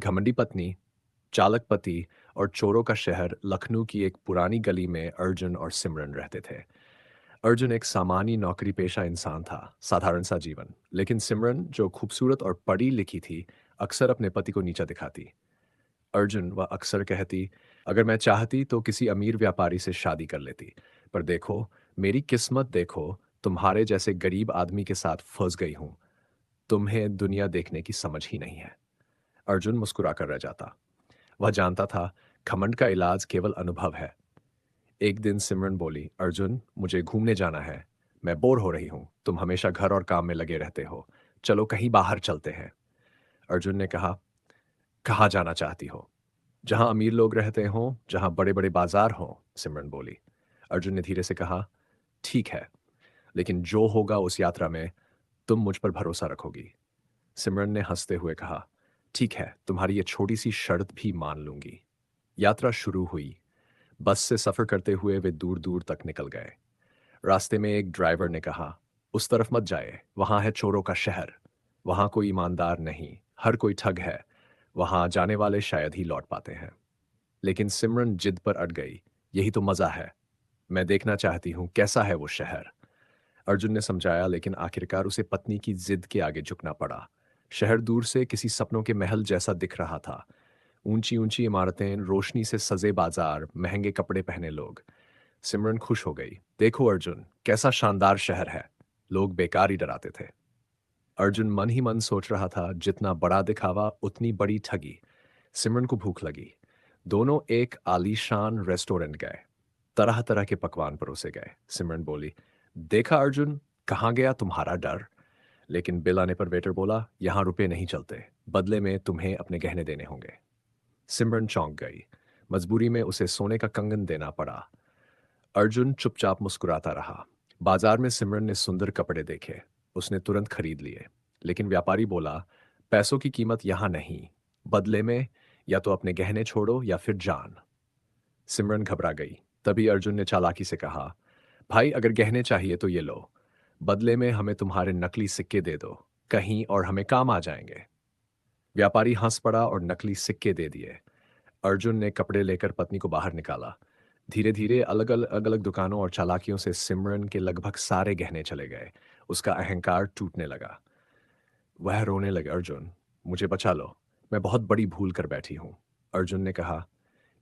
घमंडी पत्नी, चालक पति और चोरों का शहर लखनऊ की एक पुरानी गली में अर्जुन और सिमरन रहते थे। अर्जुन एक सामान्य नौकरी पेशा इंसान था, साधारण सा जीवन। लेकिन सिमरन, जो खूबसूरत और पढ़ी लिखी थी, अक्सर अपने पति को नीचा दिखाती। अर्जुन वह अक्सर कहती, अगर मैं चाहती तो किसी अमीर व्यापारी से शादी कर लेती, पर देखो, मेरी किस्मत देखो, तुम्हारे जैसे गरीब आदमी के साथ फंस गई हूं। तुम्हें दुनिया देखने की समझ ही नहीं है। अर्जुन मुस्कुराकर रह जाता। वह जानता था, घमंड का इलाज केवल अनुभव है। एक दिन सिमरन बोली, अर्जुन, मुझे घूमने जाना है। मैं बोर हो रही हूँ, तुम हमेशा घर और काम में लगे रहते हो। चलो कहीं बाहर चलते हैं। अर्जुन ने कहा, कहाँ जाना चाहती हो? जहाँ अमीर लोग रहते हों, जहाँ बड़े बड़े बाजार हों, सिमरन बोली। अर्जुन ने धीरे से कहा, ठीक है, लेकिन जो होगा उस यात्रा में, तुम मुझ पर भरोसा रखोगी। सिमरन ने हंसते हुए कहा, ठीक है, तुम्हारी ये छोटी सी शर्त भी मान लूंगी। यात्रा शुरू हुई। बस से सफर करते हुए वे दूर दूर तक निकल गए। रास्ते में एक ड्राइवर ने कहा, उस तरफ मत जाए, वहां है चोरों का शहर। वहां कोई ईमानदार नहीं, हर कोई ठग है। वहां जाने वाले शायद ही लौट पाते हैं। लेकिन सिमरन जिद पर अड़ गई, यही तो मजा है। मैं देखना चाहती हूँ कैसा है वो शहर। अर्जुन ने समझाया, लेकिन आखिरकार उसे पत्नी की जिद के आगे झुकना पड़ा। शहर दूर से किसी सपनों के महल जैसा दिख रहा था। ऊंची ऊंची इमारतें, रोशनी से सजे बाजार, महंगे कपड़े पहने लोग। सिमरन खुश हो गई। देखो अर्जुन, कैसा शानदार शहर है। लोग बेकार ही डराते थे। अर्जुन मन ही मन सोच रहा था, जितना बड़ा दिखावा उतनी बड़ी ठगी। सिमरन को भूख लगी। दोनों एक आलीशान रेस्टोरेंट गए। तरह तरह के पकवान परोसे गए। सिमरन बोली, देखा अर्जुन, कहाँ गया तुम्हारा डर? लेकिन बिल आने पर वेटर बोला, यहां रुपए नहीं चलते, बदले में तुम्हें अपने गहने देने होंगे। सिमरन चौंक गई। मजबूरी में उसे सोने का कंगन देना पड़ा। अर्जुन चुपचाप मुस्कुराता रहा। बाजार में सिमरन ने सुंदर कपड़े देखे। उसने तुरंत खरीद लिए। लेकिन व्यापारी बोला, पैसों की कीमत यहां नहीं। बदले में या तो अपने गहने छोड़ो या फिर जान। सिमरन घबरा गई। तभी अर्जुन ने चालाकी से कहा, भाई, अगर गहने चाहिए तो ये लो। बदले में हमें तुम्हारे नकली सिक्के दे दो, कहीं और हमें काम आ जाएंगे। व्यापारी हंस पड़ा और नकली सिक्के दे दिए। अर्जुन ने कपड़े लेकर पत्नी को बाहर निकाला। धीरे धीरे अलग अलग दुकानों और चालाकियों से सिमरन के लगभग सारे गहने चले गए। उसका अहंकार टूटने लगा। वह रोने लगे, अर्जुन, मुझे बचा लो, मैं बहुत बड़ी भूल कर बैठी हूं। अर्जुन ने कहा,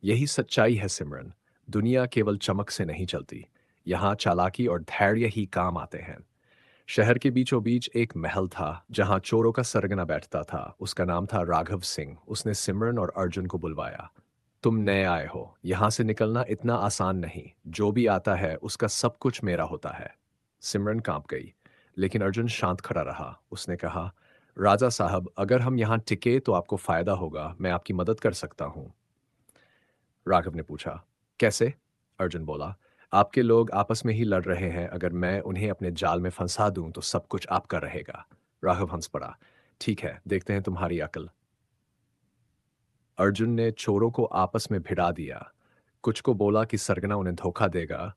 यही सच्चाई है सिमरन। दुनिया केवल चमक से नहीं चलती। यहाँ चालाकी और धैर्य ही काम आते हैं। शहर के बीचों बीच एक महल था, जहां चोरों का सरगना बैठता था। उसका नाम था राघव सिंह। उसने सिमरन और अर्जुन को बुलवाया। तुम नए आए हो, यहां से निकलना इतना आसान नहीं। जो भी आता है उसका सब कुछ मेरा होता है। सिमरन कांप गई। लेकिन अर्जुन शांत खड़ा रहा। उसने कहा, राजा साहब, अगर हम यहां टिके तो आपको फायदा होगा, मैं आपकी मदद कर सकता हूं। राघव ने पूछा, कैसे? अर्जुन बोला, आपके लोग आपस में ही लड़ रहे हैं। अगर मैं उन्हें अपने जाल में फंसा दूं तो सब कुछ आपका रहेगा। राघव हंस पड़ा। ठीक है, देखते हैं तुम्हारी अकल। अर्जुन ने चोरों को आपस में भिड़ा दिया। कुछ को बोला कि सरगना उन्हें धोखा देगा,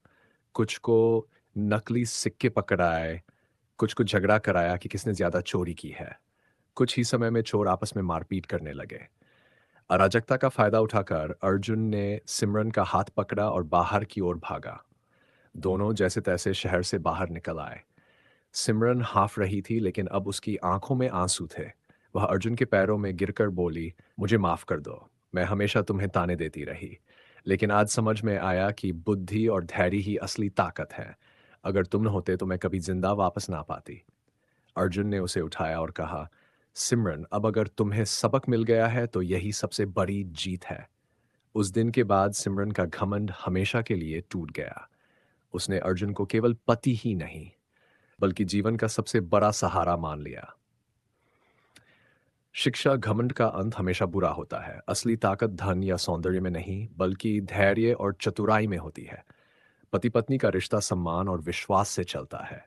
कुछ को नकली सिक्के पकड़ाए, कुछ को झगड़ा कराया कि किसने ज्यादा चोरी की है। कुछ ही समय में चोर आपस में मारपीट करने लगे। अराजकता का फायदा उठाकर अर्जुन ने सिमरन का हाथ पकड़ा और बाहर की ओर भागा। दोनों जैसे तैसे शहर से बाहर निकल आए। सिमरन हाफ रही थी, लेकिन अब उसकी आंखों में आंसू थे। वह अर्जुन के पैरों में गिरकर बोली, मुझे माफ कर दो। मैं हमेशा तुम्हें ताने देती रही, लेकिन आज समझ में आया कि बुद्धि और धैर्य ही असली ताकत है। अगर तुम न होते तो मैं कभी जिंदा वापस ना पाती। अर्जुन ने उसे उठाया और कहा, सिमरन, अब अगर तुम्हें सबक मिल गया है तो यही सबसे बड़ी जीत है। उस दिन के बाद सिमरन का घमंड हमेशा के लिए टूट गया। उसने अर्जुन को केवल पति ही नहीं, बल्कि जीवन का सबसे बड़ा सहारा मान लिया। शिक्षा घमंड का अंत हमेशा बुरा होता है। असली ताकत धन या सौंदर्य में नहीं, बल्कि धैर्य और चतुराई में होती है। पति पत्नी का रिश्ता सम्मान और विश्वास से चलता है।